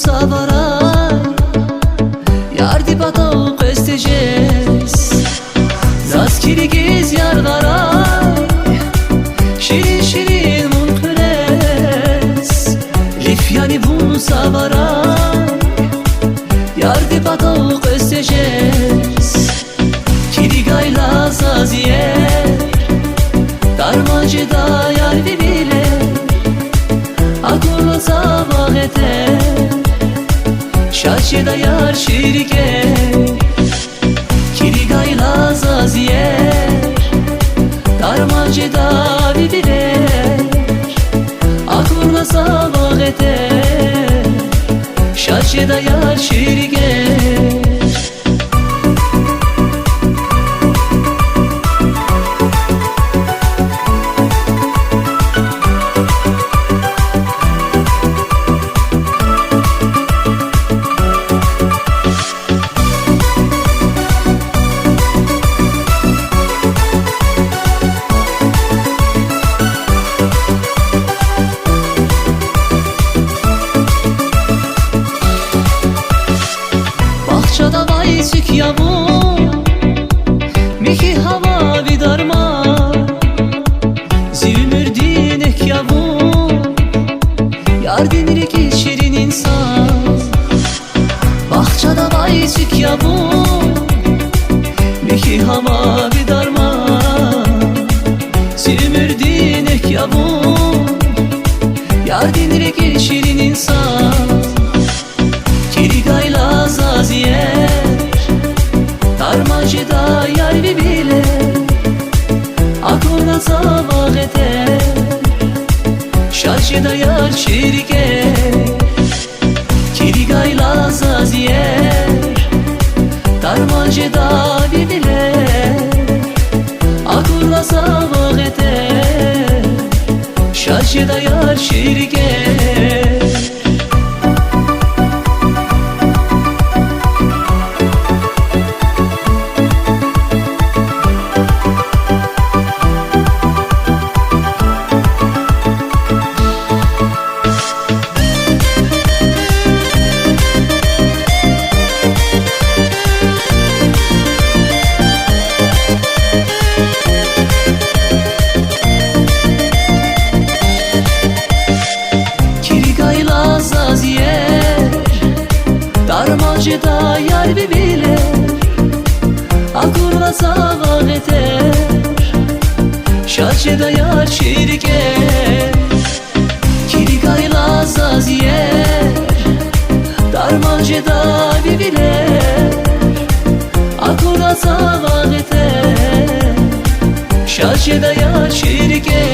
savaray yardi batao qestejes zaskirigiz yargaray şirin şirin munqres lifyani bu savaray yardi batao qestejes kirigayla zaziyer darmacıda yar bibile akula zavağete şaşıda yar şirike kirigayla zaziyer darmacıda bibile akula zavağete şaşıda yar şirike Bahçada vay sük yavun Miki hava vidarma Zülmürdin ek yavun Yar denir ki şirin insan Bahçada vay sük yavun Miki hava vidarma Zülmürdin ek yavun Yar denir ki şirin insan Kirigayla zaziyer darmacıda yar bibile akuna zavağete şaşıda yar şirike kirigayla zaziyer darmacıda bibile akuna zavağete şaşıda yar şirike darmacıda yar bibile akurla zavağete şaşıda yar şirike kirigayla zaziyer darmacıda bibile akurla zavağete şaşıda yar şirike